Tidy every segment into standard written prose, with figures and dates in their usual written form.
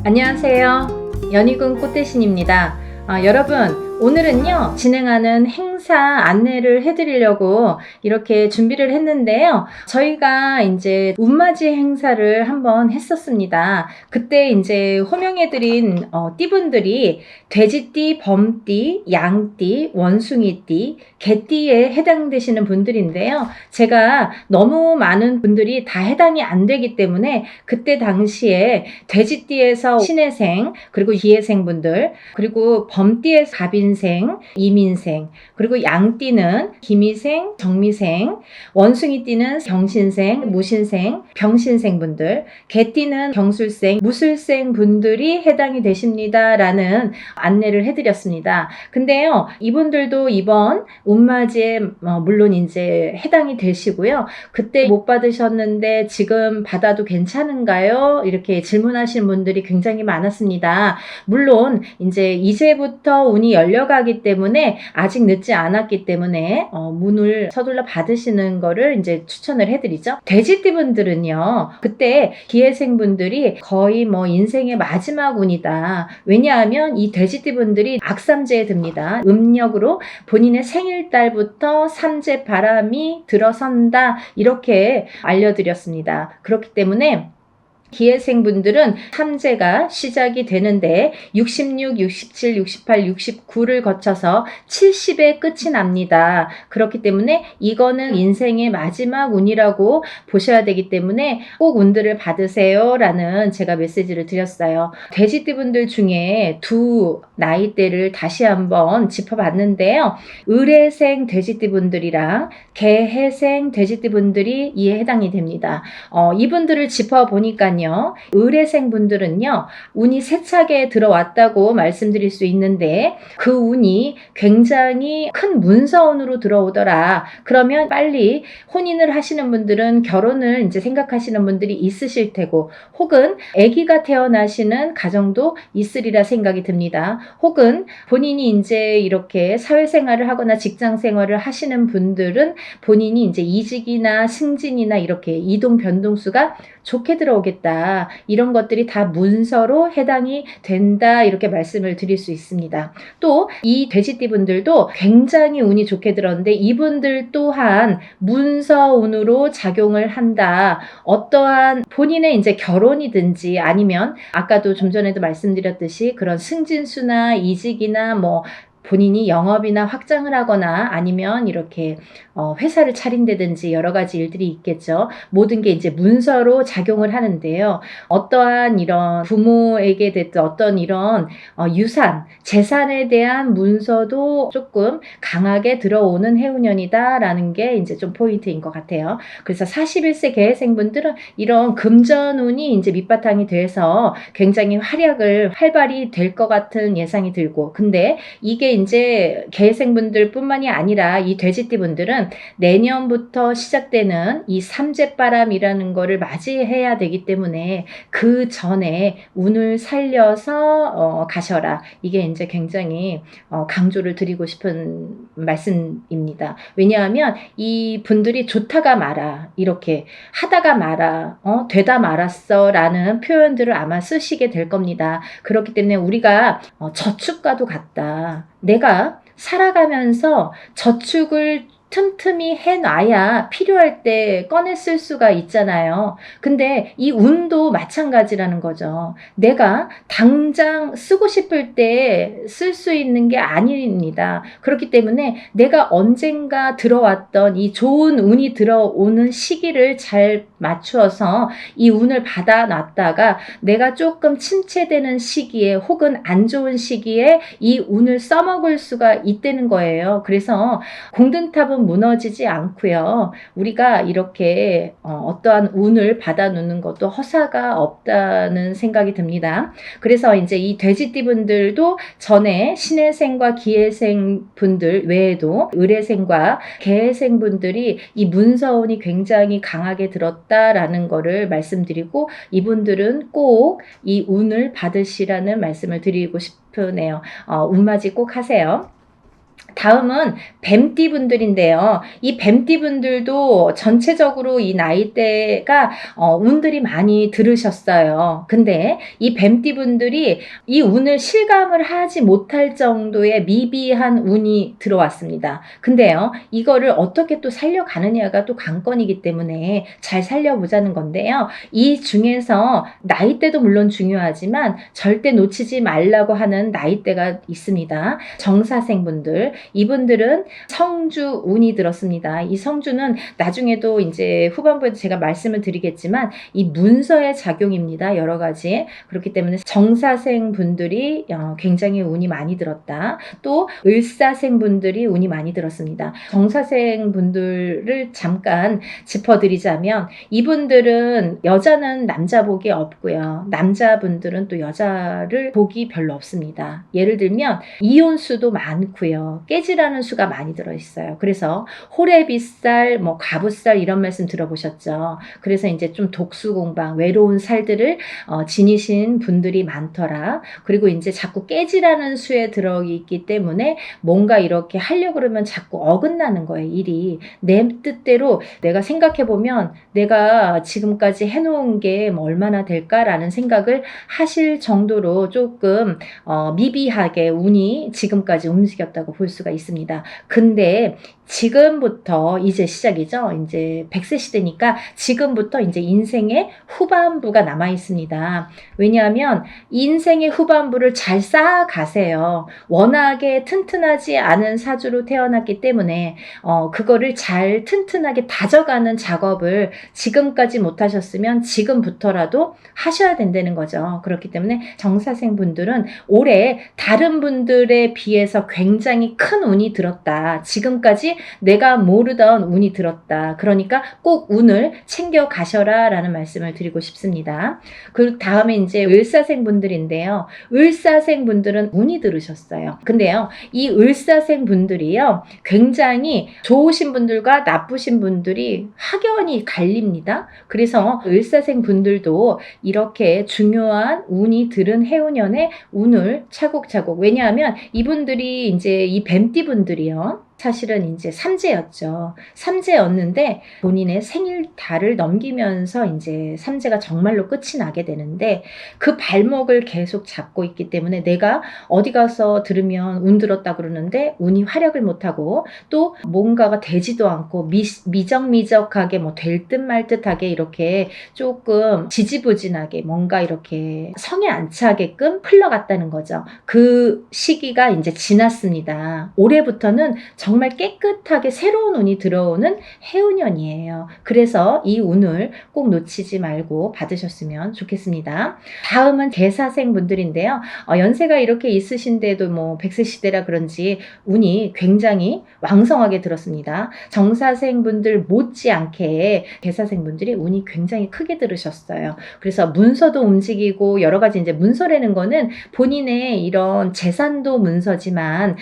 안녕하세요. 연희군 꽃대신입니다. 여러분, 오늘은요, 진행하는 행사 안내를 해드리려고 이렇게 준비를 했는데요. 저희가 이제 운맞이 행사를 한번 했었습니다. 그때 이제 호명해드린 띠분들이 돼지띠, 범띠, 양띠, 원숭이띠, 개띠에 해당되시는 분들인데요. 제가 너무 많은 분들이 다 해당이 안 되기 때문에 그때 당시에 돼지띠에서 신해생, 그리고 기해생 분들, 그리고 범띠에서 갑인생, 이민생, 그리고 양띠는 기미생, 정미생, 원숭이띠는 경신생, 무신생, 병신생 분들, 개띠는 경술생, 무술생 분들이 해당이 되십니다라는 안내를 해드렸습니다. 근데요, 이분들도 이번 운맞이에 물론 이제 해당이 되시고요. 그때 못 받으셨는데 지금 받아도 괜찮은가요? 이렇게 질문하시는 분들이 굉장히 많았습니다. 물론 이제부터 운이 열려가기 때문에 아직 늦지 않았기 때문에 문을 서둘러 받으시는 거를 이제 추천을 해드리죠. 돼지띠 분들은요, 그때 기해생 분들이 거의 인생의 마지막 운이다. 왜냐하면 이 돼지띠 분들이 악삼재에 듭니다. 음력으로 본인의 생일달부터 삼재 바람이 들어선다, 이렇게 알려드렸습니다. 그렇기 때문에 기해생 분들은 삼재가 시작이 되는데 66, 67, 68, 69를 거쳐서 70에 끝이 납니다. 그렇기 때문에 이거는 인생의 마지막 운이라고 보셔야 되기 때문에 꼭 운들을 받으세요 라는 제가 메시지를 드렸어요. 돼지띠 분들 중에 두 나이대를 다시 한번 짚어봤는데요. 을해생 돼지띠 분들이랑 개해생 돼지띠 분들이 이에 해당이 됩니다. 이분들을 짚어보니까 을해생 분들은요, 운이 세차게 들어왔다고 말씀드릴 수 있는데 그 운이 굉장히 큰 문서운으로 들어오더라. 그러면 빨리 혼인을 하시는 분들은 결혼을 이제 생각하시는 분들이 있으실 테고, 혹은 아기가 태어나시는 가정도 있으리라 생각이 듭니다. 혹은 본인이 이제 이렇게 사회생활을 하거나 직장생활을 하시는 분들은 본인이 이제 이직이나 승진이나 이렇게 이동 변동수가 좋게 들어오겠다. 이런 것들이 다 문서로 해당이 된다. 이렇게 말씀을 드릴 수 있습니다. 또 이 돼지띠 분들도 굉장히 운이 좋게 들었는데 이분들 또한 문서운으로 작용을 한다. 어떠한 본인의 이제 결혼이든지 아니면 아까도 좀 전에도 말씀드렸듯이 그런 승진수나 이직이나 본인이 영업이나 확장을 하거나 아니면 이렇게 회사를 차린다든지 여러 가지 일들이 있겠죠. 모든 게 이제 문서로 작용을 하는데요. 어떠한 이런 부모에게 됐든 어떤 이런 유산, 재산에 대한 문서도 조금 강하게 들어오는 해운년이다라는 게 이제 좀 포인트인 것 같아요. 그래서 41세 개해생분들은 이런 금전운이 이제 밑바탕이 돼서 굉장히 활발히 될 것 같은 예상이 들고, 근데 이게 이제 개해생분들 뿐만이 아니라 이 돼지띠 분들은 내년부터 시작되는 이 삼재바람이라는 거를 맞이해야 되기 때문에 그 전에 운을 살려서 가셔라. 이게 이제 굉장히 강조를 드리고 싶은 말씀입니다. 왜냐하면 이 분들이 좋다가 말아, 이렇게 하다가 말아, 되다 말았어 라는 표현들을 아마 쓰시게 될 겁니다. 그렇기 때문에 우리가 저축과도 같다. 내가 살아가면서 저축을 틈틈이 해놔야 필요할 때 꺼내 쓸 수가 있잖아요. 근데 이 운도 마찬가지라는 거죠. 내가 당장 쓰고 싶을 때 쓸 수 있는 게 아닙니다. 그렇기 때문에 내가 언젠가 들어왔던 이 좋은 운이 들어오는 시기를 잘 맞추어서 이 운을 받아놨다가 내가 조금 침체되는 시기에 혹은 안 좋은 시기에 이 운을 써먹을 수가 있다는 거예요. 그래서 공든탑은 무너지지 않고요. 우리가 이렇게 어떠한 운을 받아놓는 것도 허사가 없다는 생각이 듭니다. 그래서 이제 이 돼지띠 분들도 전에 신해생과 기해생 분들 외에도 을해생과 개해생 분들이 이 문서운이 굉장히 강하게 들었다라는 거를 말씀드리고, 이분들은 꼭 이 운을 받으시라는 말씀을 드리고 싶으네요. 운맞이 꼭 하세요. 다음은 뱀띠 분들인데요. 이 뱀띠 분들도 전체적으로 이 나이대가 운들이 많이 들으셨어요. 근데 이 뱀띠 분들이 이 운을 실감을 하지 못할 정도의 미비한 운이 들어왔습니다. 근데요, 이거를 어떻게 또 살려가느냐가 또 관건이기 때문에 잘 살려보자는 건데요. 이 중에서 나이대도 물론 중요하지만 절대 놓치지 말라고 하는 나이대가 있습니다. 정사생분들, 이분들은 성주 운이 들었습니다. 이 성주는 나중에도 이제 후반부에도 제가 말씀을 드리겠지만 이 문서의 작용입니다. 여러 가지. 그렇기 때문에 정사생 분들이 굉장히 운이 많이 들었다. 또 을사생 분들이 운이 많이 들었습니다. 정사생 분들을 잠깐 짚어드리자면 이분들은 여자는 남자 복이 없고요. 남자분들은 또 여자를 복이 별로 없습니다. 예를 들면 이혼수도 많고요. 깨지라는 수가 많이 들어있어요. 그래서 호래비살, 가부살 이런 말씀 들어보셨죠. 그래서 이제 좀 독수공방, 외로운 살들을 지니신 분들이 많더라. 그리고 이제 자꾸 깨지라는 수에 들어있기 때문에 뭔가 이렇게 하려고 그러면 자꾸 어긋나는 거예요. 일이. 내 뜻대로 내가 생각해보면 내가 지금까지 해놓은 게 얼마나 될까라는 생각을 하실 정도로 조금 미비하게 운이 지금까지 움직였다고 볼 수가 있습니다. 근데 지금부터 이제 시작이죠. 이제 100세 시대니까 지금부터 이제 인생의 후반부가 남아 있습니다. 왜냐하면 인생의 후반부를 잘 쌓아가세요. 워낙에 튼튼하지 않은 사주로 태어났기 때문에 그거를 잘 튼튼하게 다져가는 작업을 지금까지 못하셨으면 지금부터라도 하셔야 된다는 거죠. 그렇기 때문에 정사생 분들은 올해 다른 분들에 비해서 굉장히 큰 운이 들었다. 지금까지 내가 모르던 운이 들었다. 그러니까 꼭 운을 챙겨 가셔라 라는 말씀을 드리고 싶습니다. 그 다음에 이제 을사생 분들인데요. 을사생 분들은 운이 들으셨어요. 근데요, 이 을사생 분들이요, 굉장히 좋으신 분들과 나쁘신 분들이 확연히 갈립니다. 그래서 을사생 분들도 이렇게 중요한 운이 들은 해운년에 운을 차곡차곡, 왜냐하면 이분들이 이제 이 뱀띠 분들이요, 사실은 이제 삼재였죠. 삼재였는데 본인의 생일 달을 넘기면서 이제 삼재가 정말로 끝이 나게 되는데 그 발목을 계속 잡고 있기 때문에 내가 어디 가서 들으면 운 들었다 그러는데 운이 활약을 못하고 또 뭔가가 되지도 않고 미적미적하게 될 듯 말 듯하게 이렇게 조금 지지부진하게 뭔가 이렇게 성에 안 차게끔 흘러갔다는 거죠. 그 시기가 이제 지났습니다. 올해부터는 정말 깨끗하게 새로운 운이 들어오는 해운년이에요. 그래서 이 운을 꼭 놓치지 말고 받으셨으면 좋겠습니다. 다음은 개사생 분들인데요. 연세가 이렇게 있으신데도 100세 시대라 그런지 운이 굉장히 왕성하게 들었습니다. 정사생 분들 못지않게 개사생 분들이 운이 굉장히 크게 들으셨어요. 그래서 문서도 움직이고 여러 가지 이제 문서라는 거는 본인의 이런 재산도 문서지만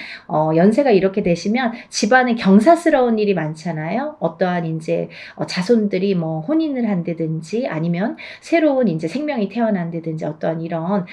연세가 이렇게 되시면 집안에 경사스러운 일이 많잖아요. 어떠한 이제 자손들이 혼인을 한다든지 아니면 새로운 이제 생명이 태어난다든지 어떠한 이런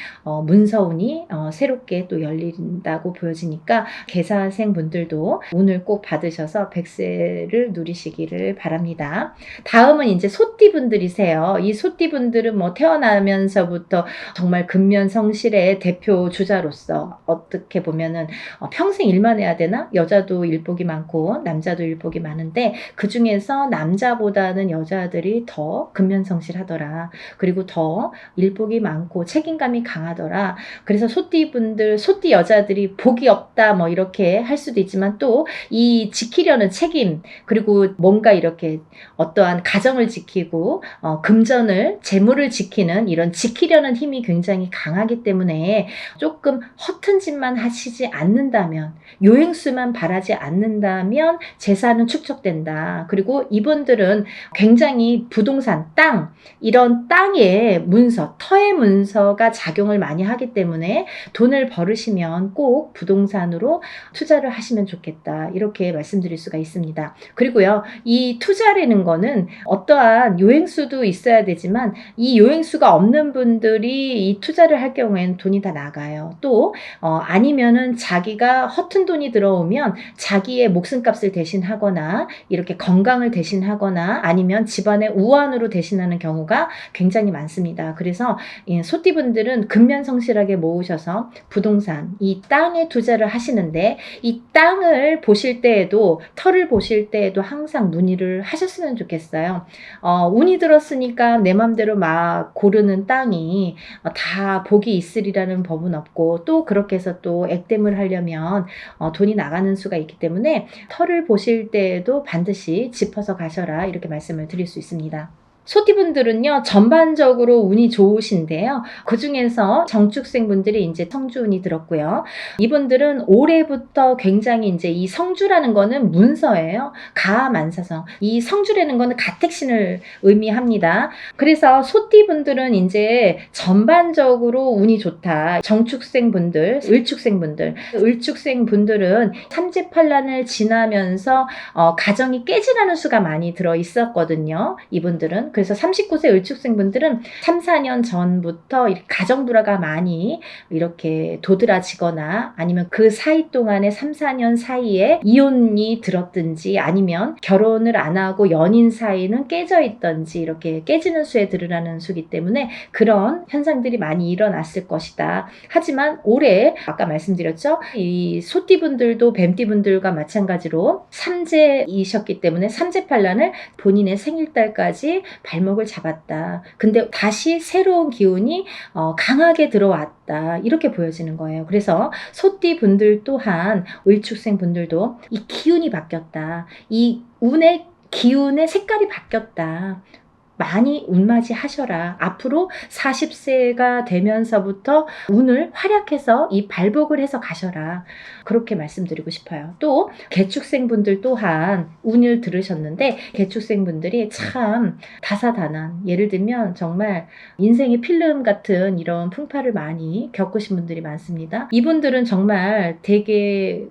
문서운이 새롭게 또 열린다고 보여지니까 개사생 분들도 운을 꼭 받으셔서 100세를 누리시기를 바랍니다. 다음은 이제 소띠 분들이세요. 이 소띠 분들은 태어나면서부터 정말 근면성실의 대표 주자로서 어떻게 보면은 평생 일만 해야 되나? 여자도 일복이 많고 남자도 일복이 많은데 그 중에서 남자보다는 여자들이 더 근면성실하더라. 그리고 더 일복이 많고 책임감이 강하더라. 그래서 소띠분들, 소띠 여자들이 복이 없다 이렇게 할 수도 있지만 또 이 지키려는 책임, 그리고 뭔가 이렇게 어떠한 가정을 지키고 금전을, 재물을 지키는 이런 지키려는 힘이 굉장히 강하기 때문에 조금 허튼 짓만 하시지 않는다면, 요행수만 바라지 않는다면 재산은 축적된다. 그리고 이분들은 굉장히 부동산, 땅, 이런 땅의 문서, 터의 문서가 작용을 많이 하기 때문에 돈을 벌으시면 꼭 부동산으로 투자를 하시면 좋겠다. 이렇게 말씀드릴 수가 있습니다. 그리고요, 이 투자라는 거는 어떠한 요행수도 있어야 되지만 이 요행수가 없는 분들이 이 투자를 할 경우에는 돈이 다 나가요. 또 아니면은 자기가 허튼 돈이 들어오면 자기의 목숨값을 대신하거나 이렇게 건강을 대신하거나 아니면 집안의 우환으로 대신하는 경우가 굉장히 많습니다. 그래서 소띠분들은 근면성실하게 모으셔서 부동산, 이 땅에 투자를 하시는데 이 땅을 보실 때에도 터를 보실 때에도 항상 문의를 하셨으면 좋겠어요. 운이 들었으니까 내 맘대로 막 고르는 땅이 다 복이 있으리라는 법은 없고 또 그렇게 해서 또 액땜을 하려면 돈이 나가는 수가 있기 때문에 터를 보실 때에도 반드시 짚어서 가셔라 이렇게 말씀을 드릴 수 있습니다. 소띠분들은요, 전반적으로 운이 좋으신데요. 그 중에서 정축생분들이 이제 성주운이 들었고요. 이분들은 올해부터 굉장히 이제 이 성주라는 거는 문서예요. 가만사성. 이 성주라는 거는 가택신을 의미합니다. 그래서 소띠분들은 이제 전반적으로 운이 좋다. 정축생분들, 을축생분들은 삼재팔란을 지나면서 가정이 깨지라는 수가 많이 들어 있었거든요. 이분들은. 그래서 39세 을축생분들은 3, 4년 전부터 가정불화가 많이 이렇게 도드라지거나 아니면 그 사이 동안에 3, 4년 사이에 이혼이 들었든지 아니면 결혼을 안 하고 연인 사이는 깨져 있던지 이렇게 깨지는 수에 들으라는 수기 때문에 그런 현상들이 많이 일어났을 것이다. 하지만 올해 아까 말씀드렸죠. 이 소띠분들도 뱀띠분들과 마찬가지로 삼재이셨기 때문에 삼재팔란을 본인의 생일달까지 발목을 잡았다. 근데 다시 새로운 기운이 강하게 들어왔다. 이렇게 보여지는 거예요. 그래서 소띠 분들 또한 을축생 분들도 이 기운이 바뀌었다. 이 운의 기운의 색깔이 바뀌었다. 많이 운맞이 하셔라. 앞으로 40세가 되면서부터 운을 활약해서 이 발복을 해서 가셔라. 그렇게 말씀드리고 싶어요. 또 개축생분들 또한 운을 들으셨는데 개축생분들이 참 다사다난, 예를 들면 정말 인생의 필름 같은 이런 풍파를 많이 겪으신 분들이 많습니다. 이분들은 정말 되게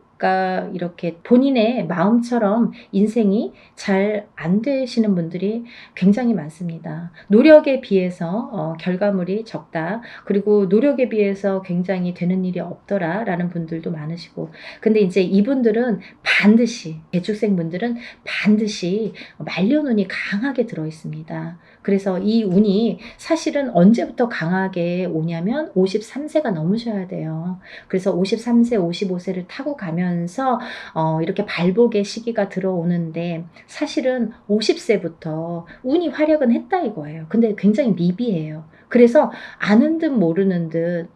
이렇게 본인의 마음처럼 인생이 잘 안 되시는 분들이 굉장히 많습니다. 노력에 비해서 결과물이 적다. 그리고 노력에 비해서 굉장히 되는 일이 없더라 라는 분들도 많으시고 근데 이제 이분들은 반드시 개축생 분들은 반드시 말년운이 강하게 들어 있습니다. 그래서 이 운이 사실은 언제부터 강하게 오냐면 53세가 넘으셔야 돼요. 그래서 53세, 55세를 타고 가면서 이렇게 발복의 시기가 들어오는데 사실은 50세부터 운이 활약은 했다 이거예요. 근데 굉장히 미비해요. 그래서 아는 듯 모르는 듯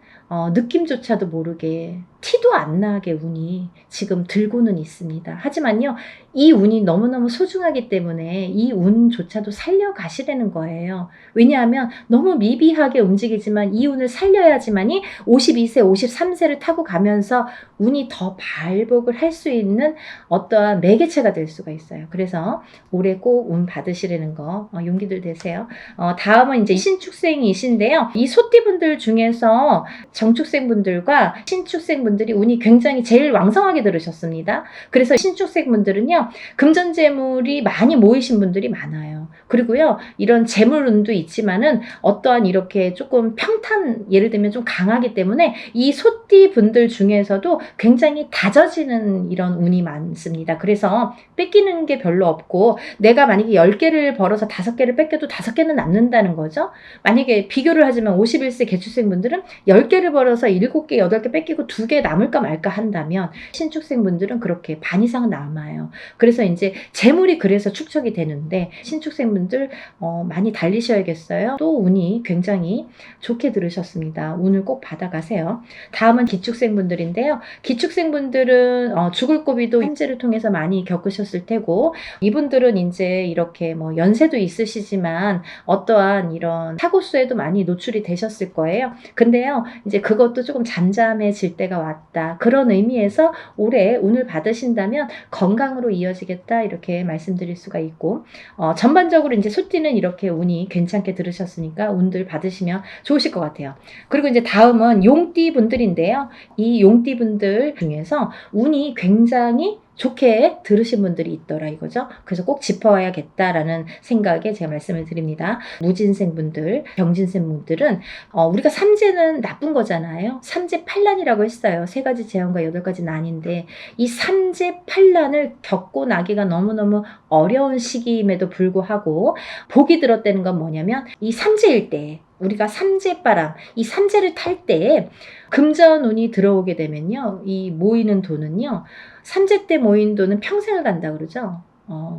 느낌조차도 모르게 티도 안 나게 운이 지금 들고는 있습니다. 하지만요, 이 운이 너무너무 소중하기 때문에 이 운조차도 살려가시라는 거예요. 왜냐하면 너무 미비하게 움직이지만 이 운을 살려야지만이 52세, 53세를 타고 가면서 운이 더 발복을 할 수 있는 어떠한 매개체가 될 수가 있어요. 그래서 올해 꼭 운 받으시라는 거 용기들 되세요. 다음은 이제 신축생이신데요. 이 소띠분들 중에서 정축생분들과 신축생분들이 운이 굉장히 제일 왕성하게 들으셨습니다. 그래서 신축생분들은요, 금전재물이 많이 모이신 분들이 많아요. 그리고요, 이런 재물운도 있지만은 어떠한 이렇게 조금 평탄, 예를 들면 좀 강하기 때문에 이 소띠 분들 중에서도 굉장히 다져지는 이런 운이 많습니다. 그래서 뺏기는 게 별로 없고 내가 만약에 10개를 벌어서 5개를 뺏겨도 5개는 남는다는 거죠. 만약에 비교를 하지만 51세 개축생 분들은 10개를 벌어서 7개, 8개 뺏기고 2개 남을까 말까 한다면 신축생 분들은 그렇게 반 이상은 남아요. 그래서 이제 재물이 그래서 축적이 되는데 신축생 분들 많이 달리셔야겠어요. 또 운이 굉장히 좋게 들으셨습니다. 운을 꼭 받아가세요. 다음은 기축생 분들인데요. 기축생 분들은 죽을 고비도 현재를 통해서 많이 겪으셨을 테고 이분들은 이제 이렇게 뭐 연세도 있으시지만 어떠한 이런 사고수에도 많이 노출이 되셨을 거예요. 근데요, 이제 그것도 조금 잠잠해질 때가 들어왔다. 그런 의미에서 올해 운을 받으신다면 건강으로 이어지겠다 이렇게 말씀드릴 수가 있고 전반적으로 이제 소띠는 이렇게 운이 괜찮게 들으셨으니까 운들 받으시면 좋으실 것 같아요. 그리고 이제 다음은 용띠 분들인데요. 이 용띠 분들 중에서 운이 굉장히 좋게 들으신 분들이 있더라 이거죠. 그래서 꼭 짚어야겠다라는 생각에 제가 말씀을 드립니다. 무진생 분들, 병진생 분들은 우리가 삼재는 나쁜 거잖아요. 삼재팔란이라고 했어요. 3가지 재앙과 8가지 난인데 이 삼재팔란을 겪고 나기가 너무너무 어려운 시기임에도 불구하고 복이 들었다는 건 뭐냐면 이 삼재일 때 우리가 삼재바람, 이 삼재를 탈 때 금전운이 들어오게 되면요. 이 모이는 돈은요. 삼재 때 모인 돈은 평생을 간다 그러죠.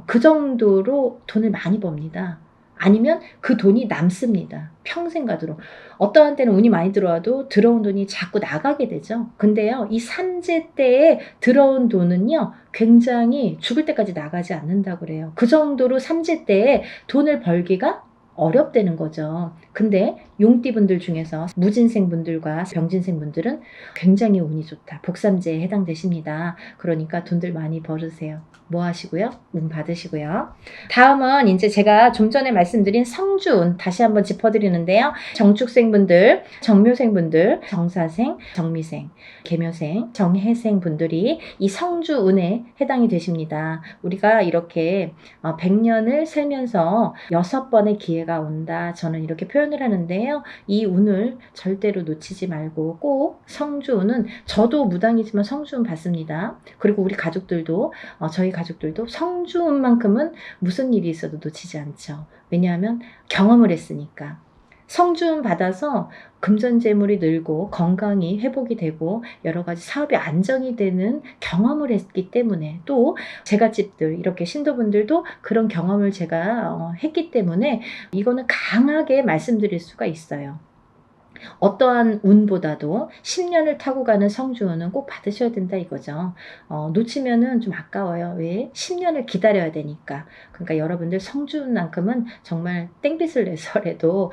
그 정도로 돈을 많이 법니다. 아니면 그 돈이 남습니다. 평생 가도록. 어떠한 때는 운이 많이 들어와도 들어온 돈이 자꾸 나가게 되죠. 근데요. 이 삼재 때에 들어온 돈은요. 굉장히 죽을 때까지 나가지 않는다고 그래요. 그 정도로 삼재 때에 돈을 벌기가 어렵다는 거죠. 근데 용띠분들 중에서 무진생분들과 병진생분들은 굉장히 운이 좋다. 복삼재에 해당되십니다. 그러니까 돈들 많이 벌으세요. 뭐 하시고요? 운 받으시고요. 다음은 이제 제가 좀 전에 말씀드린 성주운 다시 한번 짚어드리는데요. 정축생분들, 정묘생분들, 정사생, 정미생, 계묘생, 정해생 분들이 이 성주운에 해당이 되십니다. 우리가 이렇게 100년을 살면서 6번의 기회가 온다. 저는 이렇게 표현을 하는데요. 이 운을 절대로 놓치지 말고 꼭 성주운은 저도 무당이지만 성주운 받습니다. 그리고 우리 가족들도 저희 가족들도 성주운만큼은 무슨 일이 있어도 놓치지 않죠. 왜냐하면 경험을 했으니까. 성주운 받아서 금전재물이 늘고 건강이 회복이 되고 여러 가지 사업이 안정이 되는 경험을 했기 때문에 또 제갓집들 이렇게 신도분들도 그런 경험을 제가 했기 때문에 이거는 강하게 말씀드릴 수가 있어요. 어떠한 운보다도 10년을 타고 가는 성주운은 꼭 받으셔야 된다 이거죠. 놓치면은 좀 아까워요. 왜? 10년을 기다려야 되니까. 그러니까 여러분들 성주운만큼은 정말 땡빛을 내서라도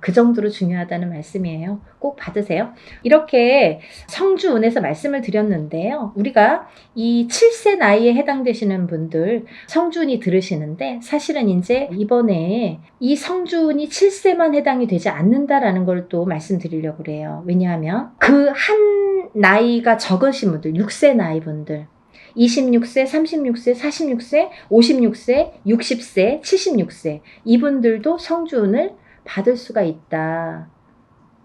그 정도로 중요하다는 말씀이에요. 꼭 받으세요. 이렇게 성주운에서 말씀을 드렸는데요. 우리가 이 7세 나이에 해당되시는 분들 성주운이 들으시는데 사실은 이제 이번에 이 성주운이 7세만 해당이 되지 않는다라는 걸 또 말씀드리려고 그래요. 왜냐하면 그 한 나이가 적으신 분들, 6세 나이 분들 26세, 36세, 46세, 56세, 60세, 76세 이분들도 성주운을 받을 수가 있다.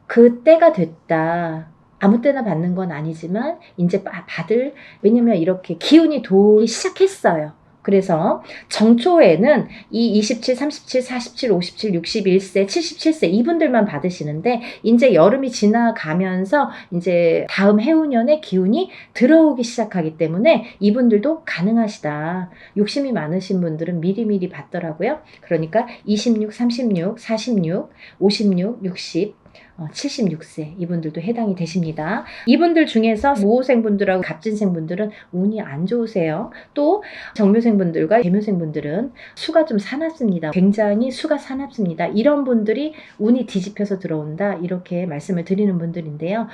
그 때가 됐다. 아무 때나 받는 건 아니지만 이제 받을 왜냐면 이렇게 기운이 돌기 시작했어요. 그래서 정초에는 이 27, 37, 47, 57, 61세, 77세 이분들만 받으시는데 이제 여름이 지나가면서 이제 다음 해운년의 기운이 들어오기 시작하기 때문에 이분들도 가능하시다. 욕심이 많으신 분들은 미리미리 받더라고요. 그러니까 26, 36, 46, 56, 60 76세 이분들도 해당이 되십니다. 이분들 중에서 모호생분들하고 갑진생분들은 운이 안 좋으세요. 또 정묘생분들과 계묘생분들은 수가 좀 사납습니다. 굉장히 수가 사납습니다. 이런 분들이 운이 뒤집혀서 들어온다 이렇게 말씀을 드리는 분들인데요.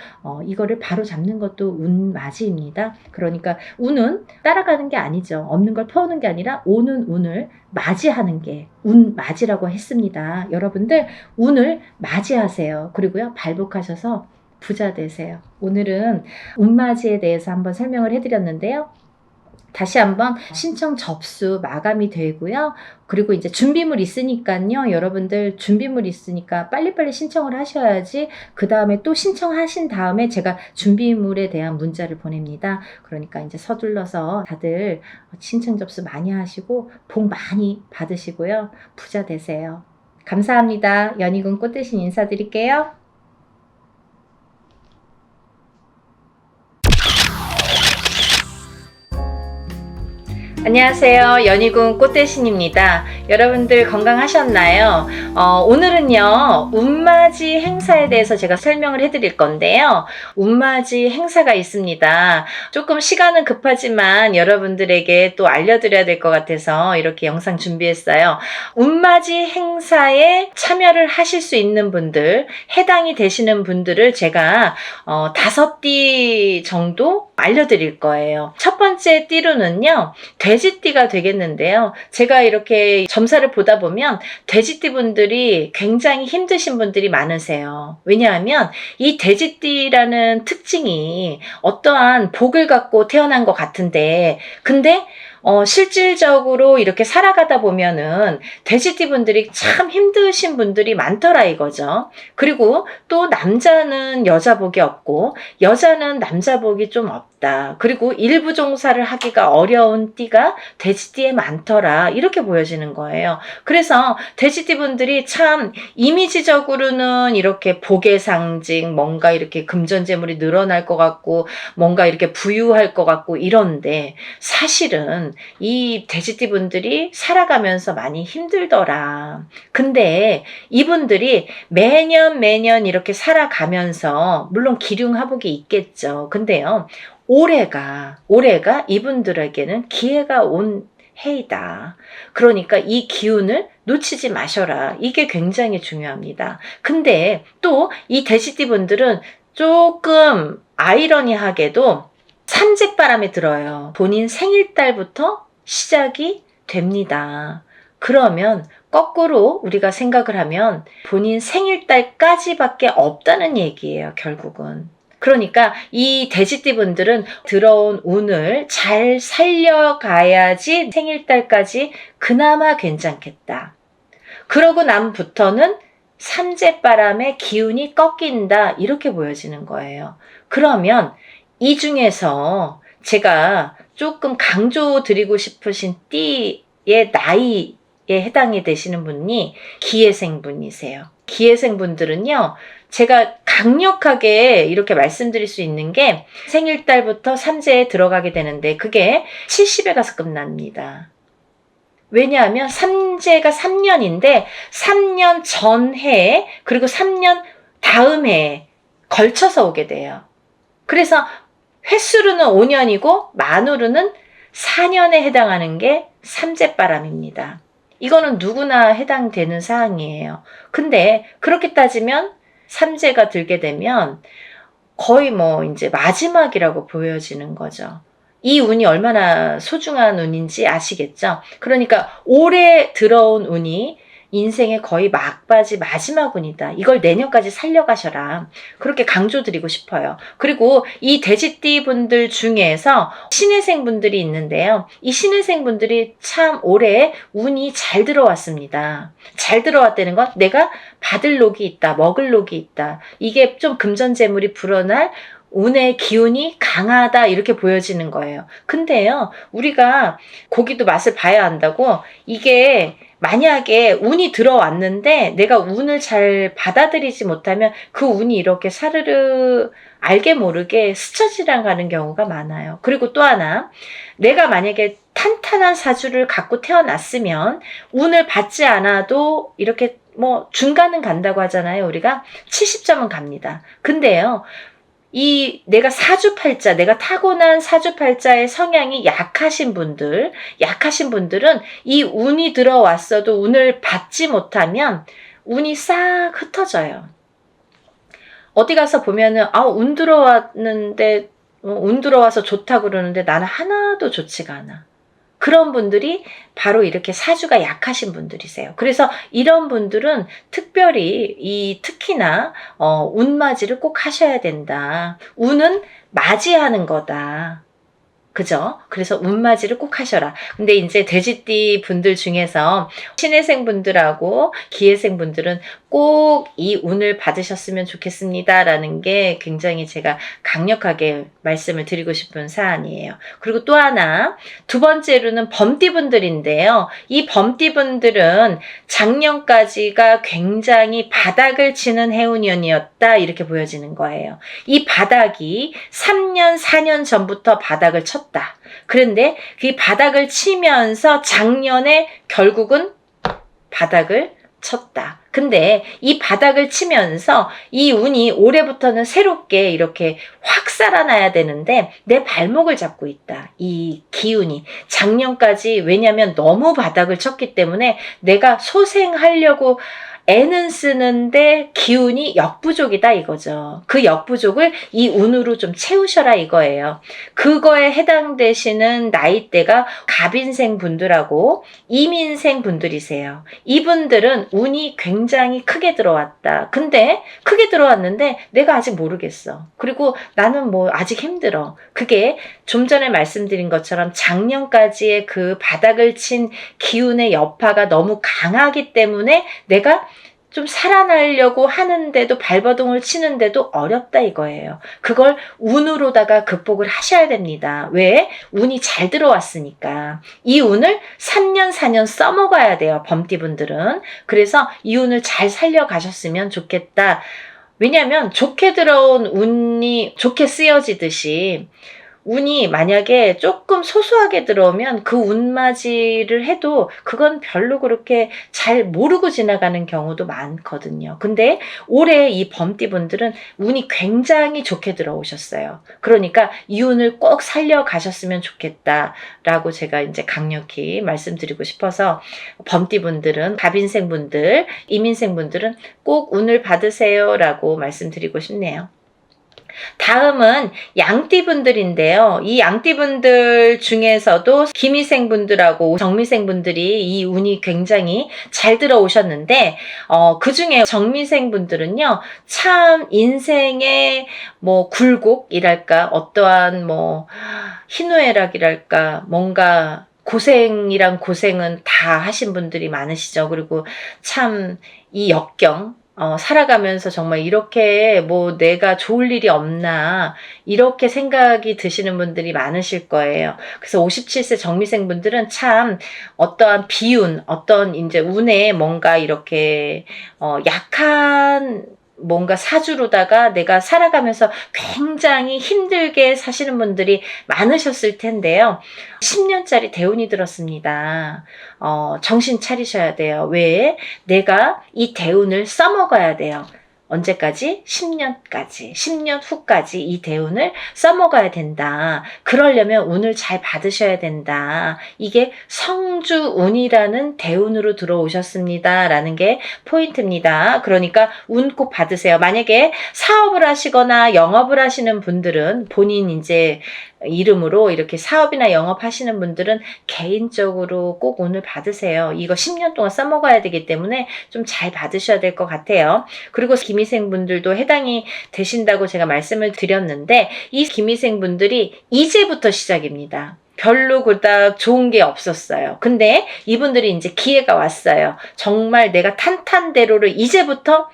이거를 바로 잡는 것도 운맞이입니다. 그러니까 운은 따라가는 게 아니죠. 없는 걸 퍼오는 게 아니라 오는 운을 맞이하는 게 운맞이라고 했습니다. 여러분들 운을 맞이하세요. 그리고요 발복하셔서 부자 되세요. 오늘은 운맞이에 대해서 한번 설명을 해드렸는데요. 다시 한번 신청 접수 마감이 되고요. 그리고 이제 준비물 있으니까요. 여러분들 준비물 있으니까 빨리빨리 신청을 하셔야지 그 다음에 또 신청하신 다음에 제가 준비물에 대한 문자를 보냅니다. 그러니까 이제 서둘러서 다들 신청 접수 많이 하시고 복 많이 받으시고요. 부자 되세요. 감사합니다. 연희군 꽃대신 인사드릴게요. 안녕하세요. 연희군 꽃대신입니다. 여러분들 건강하셨나요? 오늘은요, 운맞이 행사에 대해서 제가 설명을 해드릴 건데요. 운맞이 행사가 있습니다. 조금 시간은 급하지만 여러분들에게 또 알려드려야 될 것 같아서 이렇게 영상 준비했어요. 운맞이 행사에 참여를 하실 수 있는 분들, 해당이 되시는 분들을 제가 5띠 정도 알려드릴 거예요. 첫 번째 띠로는요, 돼지띠가 되겠는데요. 제가 이렇게 점사를 보다 보면 돼지띠 분들이 굉장히 힘드신 분들이 많으세요. 왜냐하면 이 돼지띠라는 특징이 어떠한 복을 갖고 태어난 것 같은데, 근데 실질적으로 이렇게 살아가다 보면은 돼지띠 분들이 참 힘드신 분들이 많더라 이거죠. 그리고 또 남자는 여자 복이 없고 여자는 남자 복이 좀 없다. 그리고 일부 종사를 하기가 어려운 띠가 돼지띠에 많더라. 이렇게 보여지는 거예요. 그래서 돼지띠 분들이 참 이미지적으로는 이렇게 복의 상징, 뭔가 이렇게 금전재물이 늘어날 것 같고 뭔가 이렇게 부유할 것 같고 이런데 사실은 이 돼지띠 분들이 살아가면서 많이 힘들더라. 근데 이분들이 매년 이렇게 살아가면서 물론 기륭하복이 있겠죠. 근데요, 올해가 이분들에게는 기회가 온 해이다. 그러니까 이 기운을 놓치지 마셔라. 이게 굉장히 중요합니다. 근데 또 이 돼지띠 분들은 조금 아이러니하게도 삼재바람에 들어요. 본인 생일달부터 시작이 됩니다. 그러면 거꾸로 우리가 생각을 하면 본인 생일달까지밖에 없다는 얘기예요, 결국은. 그러니까 이 돼지띠 분들은 들어온 운을 잘 살려가야지 생일달까지 그나마 괜찮겠다. 그러고 남부터는 삼재바람의 기운이 꺾인다, 이렇게 보여지는 거예요. 그러면 이 중에서 제가 조금 강조드리고 싶으신 띠의 나이에 해당이 되시는 분이 기해생 분이세요. 기해생 분들은요, 제가 강력하게 이렇게 말씀드릴 수 있는 게 생일달부터 삼재에 들어가게 되는데 그게 70에 가서 끝납니다. 왜냐하면 삼재가 3년인데 3년 전해에 그리고 3년 다음 해에 걸쳐서 오게 돼요. 그래서 횟수로는 5년이고 만으로는 4년에 해당하는 게 삼재바람입니다. 이거는 누구나 해당되는 사항이에요. 근데 그렇게 따지면 삼재가 들게 되면 거의 이제 마지막이라고 보여지는 거죠. 이 운이 얼마나 소중한 운인지 아시겠죠? 그러니까 올해 들어온 운이 인생의 거의 막바지 마지막 운이다. 이걸 내년까지 살려가셔라. 그렇게 강조드리고 싶어요. 그리고 이 돼지띠 분들 중에서 신해생 분들이 있는데요. 이 신해생 분들이 참 올해 운이 잘 들어왔습니다. 잘 들어왔다는 건 내가 받을 녹이 있다, 먹을 녹이 있다. 이게 좀 금전재물이 불어날 운의 기운이 강하다, 이렇게 보여지는 거예요. 근데요, 우리가 고기도 맛을 봐야 한다고, 이게 만약에 운이 들어왔는데 내가 운을 잘 받아들이지 못하면 그 운이 이렇게 사르르 알게 모르게 스쳐 지나가는 경우가 많아요. 그리고 또 하나, 내가 만약에 탄탄한 사주를 갖고 태어났으면 운을 받지 않아도 이렇게 중간은 간다고 하잖아요. 우리가 70점은 갑니다. 근데요, 내가 사주팔자, 내가 타고난 사주팔자의 성향이 약하신 분들은 이 운이 들어왔어도 운을 받지 못하면 운이 싹 흩어져요. 어디 가서 보면은, 운 들어왔는데, 운 들어와서 좋다고 그러는데 나는 하나도 좋지가 않아. 그런 분들이 바로 이렇게 사주가 약하신 분들이세요. 그래서 이런 분들은 특별히 특히나 운맞이를 꼭 하셔야 된다. 운은 맞이하는 거다. 그죠? 그래서 운맞이를 꼭 하셔라. 근데 이제 돼지띠 분들 중에서 신해생 분들하고 기해생 분들은 꼭 이 운을 받으셨으면 좋겠습니다. 라는 게 굉장히 제가 강력하게 말씀을 드리고 싶은 사안이에요. 그리고 또 하나, 두 번째로는 범띠 분들인데요. 이 범띠 분들은 작년까지가 굉장히 바닥을 치는 해운년이었다, 이렇게 보여지는 거예요. 이 바닥이 3년, 4년 전부터 바닥을 쳤다. 쳤다. 그런데 그 바닥을 치면서 작년에 결국은 바닥을 쳤다. 근데 이 바닥을 치면서 이 운이 올해부터는 새롭게 이렇게 확 살아나야 되는데 내 발목을 잡고 있다. 이 기운이. 작년까지 왜냐면 너무 바닥을 쳤기 때문에 내가 소생하려고 애는 쓰는데 기운이 역부족이다 이거죠. 그 역부족을 이 운으로 좀 채우셔라 이거예요. 그거에 해당되시는 나이대가 갑인생 분들하고 이민생 분들이세요. 이분들은 운이 굉장히 크게 들어왔다. 근데 크게 들어왔는데 내가 아직 모르겠어. 그리고 나는 뭐 아직 힘들어. 그게 좀 전에 말씀드린 것처럼 작년까지의 그 바닥을 친 기운의 여파가 너무 강하기 때문에 내가 좀 살아나려고 하는데도 발버둥을 치는데도 어렵다 이거예요. 그걸 운으로다가 극복을 하셔야 됩니다. 왜? 운이 잘 들어왔으니까. 이 운을 3년 4년 써먹어야 돼요. 범띠분들은. 그래서 이 운을 잘 살려가셨으면 좋겠다. 왜냐하면 좋게 들어온 운이 좋게 쓰여지듯이 운이 만약에 조금 소소하게 들어오면 그 운맞이를 해도 그건 별로 그렇게 잘 모르고 지나가는 경우도 많거든요. 근데 올해 이 범띠분들은 운이 굉장히 좋게 들어오셨어요. 그러니까 이 운을 꼭 살려가셨으면 좋겠다라고 제가 이제 강력히 말씀드리고 싶어서 범띠분들은, 갑인생분들, 이민생분들은 꼭 운을 받으세요라고 말씀드리고 싶네요. 다음은 양띠분들인데요. 이 양띠분들 중에서도 기미생분들하고 정미생분들이 이 운이 굉장히 잘 들어오셨는데 그 중에 정미생분들은요. 참 인생의 뭐 굴곡이랄까 어떠한 뭐 희노애락이랄까 뭔가 고생이란 고생은 다 하신 분들이 많으시죠. 그리고 참 이 역경 살아가면서 정말 이렇게 뭐 내가 좋을 일이 없나 이렇게 생각이 드시는 분들이 많으실 거예요. 그래서 57세 정미생 분들은 참 어떠한 비운, 어떤 이제 운에 뭔가 이렇게 약한 뭔가 사주로다가 내가 살아가면서 굉장히 힘들게 사시는 분들이 많으셨을 텐데요. 10년짜리 대운이 들었습니다. 정신 차리셔야 돼요. 왜? 내가 이 대운을 써먹어야 돼요. 언제까지? 10년까지. 10년 후까지 이 대운을 써먹어야 된다. 그러려면 운을 잘 받으셔야 된다. 이게 성주운이라는 대운으로 들어오셨습니다. 라는 게 포인트입니다. 그러니까 운 꼭 받으세요. 만약에 사업을 하시거나 영업을 하시는 분들은 본인 이제 이름으로 이렇게 사업이나 영업하시는 분들은 개인적으로 꼭 운을 받으세요. 이거 10년 동안 써먹어야 되기 때문에 좀 잘 받으셔야 될 것 같아요. 그리고 기미생분들도 해당이 되신다고 제가 말씀을 드렸는데 이 기미생분들이 이제부터 시작입니다. 별로 그닥 좋은 게 없었어요. 근데 이분들이 이제 기회가 왔어요. 정말 내가 탄탄대로를 이제부터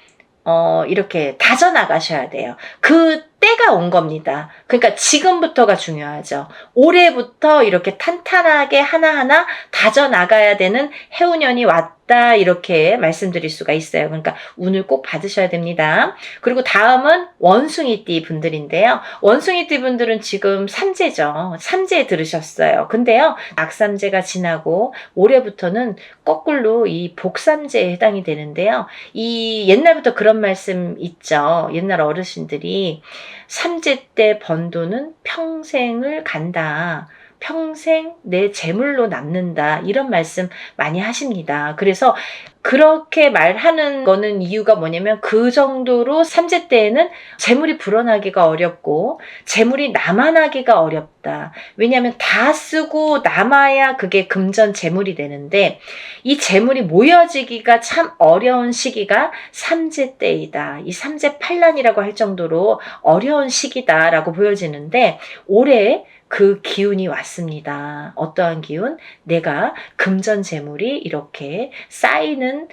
이렇게 다져나가셔야 돼요. 그 때가 온 겁니다. 그러니까 지금부터가 중요하죠. 올해부터 이렇게 탄탄하게 하나하나 다져나가야 되는 해운년이 왔다 이렇게 말씀드릴 수가 있어요. 그러니까 운을 꼭 받으셔야 됩니다. 그리고 다음은 원숭이띠 분들인데요. 원숭이띠 분들은 지금 삼재죠. 삼재에 들으셨어요. 근데요. 악삼재가 지나고 올해부터는 거꾸로 이 복삼재에 해당이 되는데요. 이 옛날부터 그런 말씀 있죠. 옛날 어르신들이 삼재 때 번 돈은 평생을 간다. 평생 내 재물로 남는다. 이런 말씀 많이 하십니다. 그래서 그렇게 말하는 거는 이유가 뭐냐면 그 정도로 삼재 때에는 재물이 불어나기가 어렵고 재물이 남아나기가 어렵다. 왜냐하면 다 쓰고 남아야 그게 금전 재물이 되는데 이 재물이 모여지기가 참 어려운 시기가 삼재 때이다. 이 삼재 팔란이라고 할 정도로 어려운 시기다라고 보여지는데 올해 그 기운이 왔습니다. 어떠한 기운? 내가 금전 재물이 이렇게 쌓이는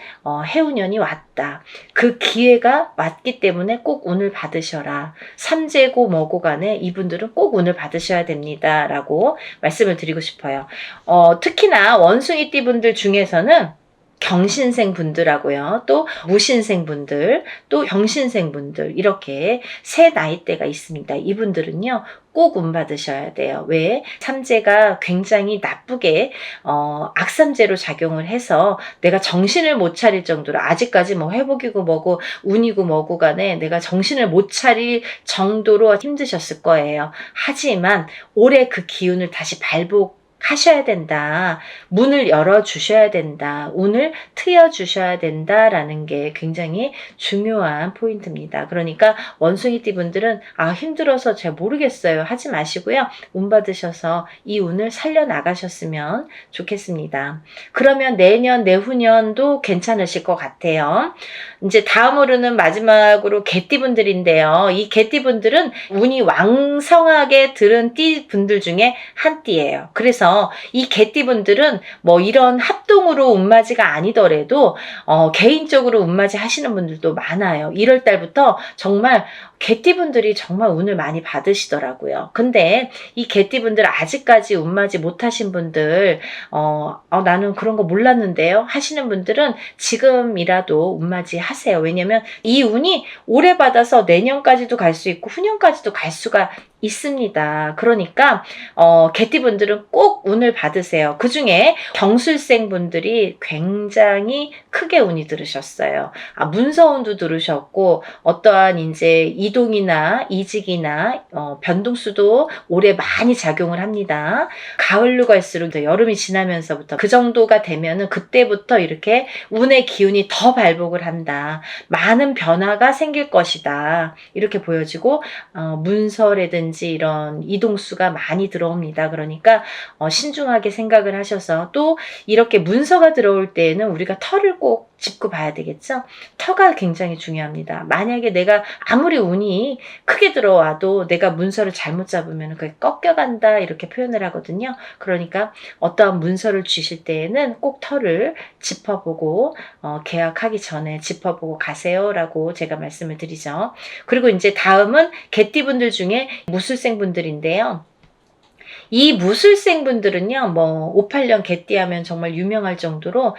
해운년이 왔다. 그 기회가 왔기 때문에 꼭 운을 받으셔라. 삼재고 뭐고 간에 이분들은 꼭 운을 받으셔야 됩니다. 라고 말씀을 드리고 싶어요. 특히나 원숭이띠 분들 중에서는 경신생 분들하고요. 또 무신생 분들, 또 병신생 분들 이렇게 세 나이대가 있습니다. 이분들은요. 꼭 운 받으셔야 돼요. 왜? 삼재가 굉장히 나쁘게 악삼재로 작용을 해서 내가 정신을 못 차릴 정도로 아직까지 뭐 회복이고 뭐고 운이고 뭐고 간에 내가 정신을 못 차릴 정도로 힘드셨을 거예요. 하지만 올해 그 기운을 다시 발복하셔야 된다. 문을 열어주셔야 된다. 운을 트여주셔야 된다라는 게 굉장히 중요한 포인트입니다. 그러니까 원숭이띠 분들은 힘들어서 잘 모르겠어요. 하지 마시고요. 운 받으셔서 이 운을 살려나가셨으면 좋겠습니다. 그러면 내년, 내후년도 괜찮으실 것 같아요. 이제 다음으로는 마지막으로 개띠 분들인데요. 이 개띠 분들은 운이 왕성하게 들은 띠 분들 중에 한 띠예요. 그래서 이 개띠 분들은 뭐 이런 합동으로 운맞이가 아니더라도 개인적으로 운맞이 하시는 분들도 많아요. 1월 달부터 정말 개띠분들이 정말 운을 많이 받으시더라고요. 근데 이 개띠분들 아직까지 운맞이 못하신 분들 나는 그런 거 몰랐는데요 하시는 분들은 지금이라도 운맞이 하세요. 왜냐면 이 운이 오래 받아서 내년까지도 갈 수 있고 후년까지도 갈 수가 있습니다. 그러니까 개띠분들은 꼭 운을 받으세요. 그 중에 경술생 분들이 굉장히 크게 운이 들으셨어요. 문서운도 들으셨고 어떠한 이제 이동이나 이직이나 변동수도 올해 많이 작용을 합니다. 가을로 갈수록 여름이 지나면서부터 그 정도가 되면은 그때부터 이렇게 운의 기운이 더 발복을 한다. 많은 변화가 생길 것이다. 이렇게 보여지고 문서라든지 이런 이동수가 많이 들어옵니다. 그러니까 신중하게 생각을 하셔서 또 이렇게 문서가 들어올 때에는 우리가 터를 꼭 짚고 봐야 되겠죠. 터가 굉장히 중요합니다. 만약에 내가 아무리 운이 크게 들어와도 내가 문서를 잘못 잡으면 그게 꺾여간다 이렇게 표현을 하거든요. 그러니까 어떠한 문서를 주실 때에는 꼭 터를 짚어보고 계약하기 전에 짚어보고 가세요라고 제가 말씀을 드리죠. 그리고 이제 다음은 개띠분들 중에 무술생 분들인데요. 이 무술생 분들은요, 뭐 58년 개띠하면 정말 유명할 정도로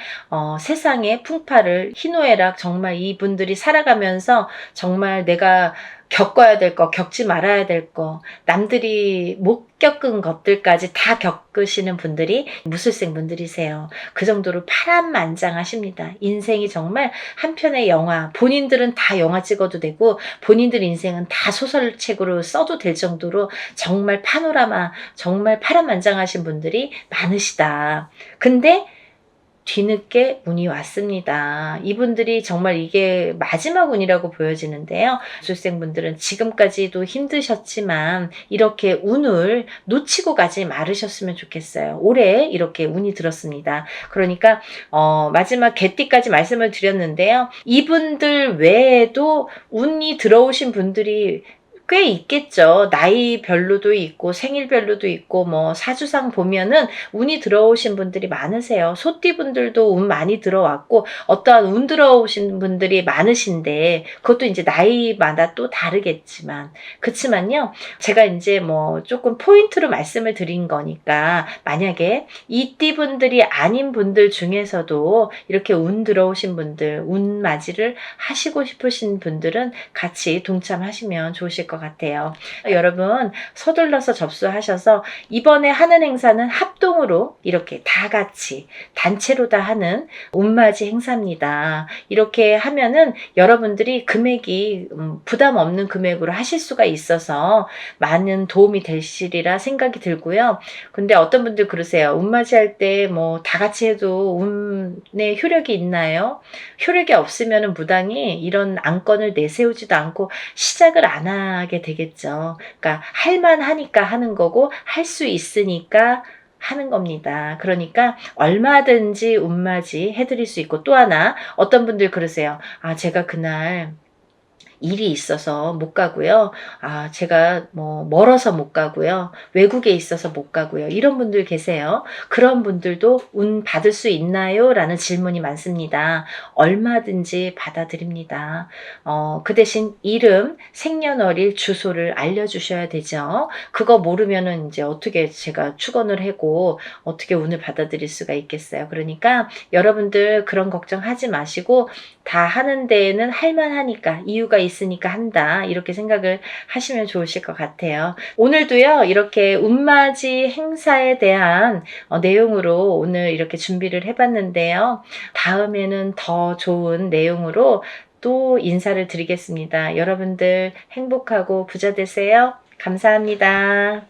세상의 풍파를 희노애락 정말 이분들이 살아가면서 정말 내가 겪어야 될 거, 겪지 말아야 될 거, 남들이 못 겪은 것들까지 다 겪으시는 분들이 무술생 분들이세요. 그 정도로 파란만장하십니다. 인생이 정말 한 편의 영화, 본인들은 다 영화 찍어도 되고 본인들 인생은 다 소설책으로 써도 될 정도로 정말 파노라마, 정말 파란만장하신 분들이 많으시다. 근데 뒤늦게 운이 왔습니다. 이분들이 정말 이게 마지막 운이라고 보여지는데요. 무술생분들은 지금까지도 힘드셨지만 이렇게 운을 놓치고 가지 말으셨으면 좋겠어요. 올해 이렇게 운이 들었습니다. 그러니까 마지막 개띠까지 말씀을 드렸는데요. 이분들 외에도 운이 들어오신 분들이 꽤 있겠죠. 나이별로도 있고 생일별로도 있고 뭐 사주상 보면은 운이 들어오신 분들이 많으세요. 소띠분들도 운 많이 들어왔고 어떠한 운 들어오신 분들이 많으신데 그것도 이제 나이마다 또 다르겠지만 그렇지만요. 제가 이제 뭐 조금 포인트로 말씀을 드린 거니까 만약에 이 띠분들이 아닌 분들 중에서도 이렇게 운 들어오신 분들 운 맞이를 하시고 싶으신 분들은 같이 동참하시면 좋으실 것 같아요. 여러분 서둘러서 접수하셔서 이번에 하는 행사는 합동으로 이렇게 다 같이 단체로 다 하는 운맞이 행사입니다. 이렇게 하면은 여러분들이 금액이 부담 없는 금액으로 하실 수가 있어서 많은 도움이 되시리라 생각이 들고요. 근데 어떤 분들 그러세요. 운맞이 할 때 뭐 다 같이 해도 운의 효력이 있나요? 효력이 없으면 무당이 이런 안건을 내세우지도 않고 시작을 안 하게 되겠죠. 그러니까 할만하니까 하는 거고 할 수 있으니까 하는 겁니다. 그러니까 얼마든지 운맞이 해드릴 수 있고 또 하나 어떤 분들 그러세요. 제가 그날 일이 있어서 못 가고요. 제가 뭐 멀어서 못 가고요. 외국에 있어서 못 가고요. 이런 분들 계세요. 그런 분들도 운 받을 수 있나요? 라는 질문이 많습니다. 얼마든지 받아드립니다. 그 대신 이름, 생년월일, 주소를 알려주셔야 되죠. 그거 모르면은 이제 어떻게 제가 축원을 하고 어떻게 운을 받아들일 수가 있겠어요. 그러니까 여러분들 그런 걱정하지 마시고 다 하는 데에는 할만하니까 이유가 있으니까 한다. 이렇게 생각을 하시면 좋으실 것 같아요. 오늘도요, 이렇게 운맞이 행사에 대한 내용으로 오늘 이렇게 준비를 해봤는데요. 다음에는 더 좋은 내용으로 또 인사를 드리겠습니다. 여러분들 행복하고 부자 되세요. 감사합니다.